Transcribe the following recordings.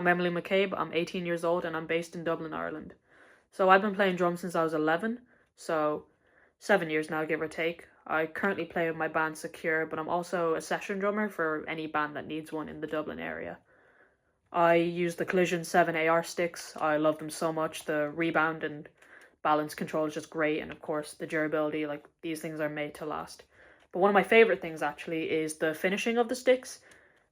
I'm Emily McCabe, I'm 18 years old and I'm based in Dublin, Ireland. So I've been playing drums since I was 11, so 7 years now, give or take. I currently play with my band Secure, but I'm also a session drummer for any band that needs one in the Dublin area. I use the Collision 7 AR sticks. I love them so much. The rebound and balance control is just great, and of course the durability, like these things are made to last. But one of my favorite things actually is the finishing of the sticks.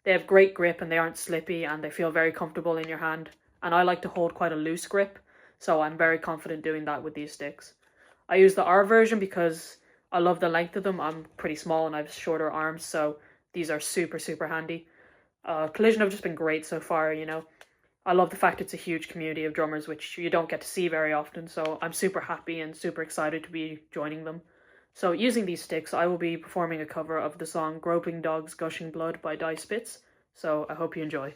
They have great grip and they aren't slippy and they feel very comfortable in your hand. And I like to hold quite a loose grip, so I'm very confident doing that with these sticks. I use the R version because I love the length of them. I'm pretty small and I have shorter arms, so these are super, super handy. Collision have just been great so far, you know. I love the fact it's a huge community of drummers, which you don't get to see very often, so I'm super happy and super excited to be joining them. So using these sticks, I will be performing a cover of the song Groping Dogs Gushing Blood by Die Spitz, so I hope you enjoy.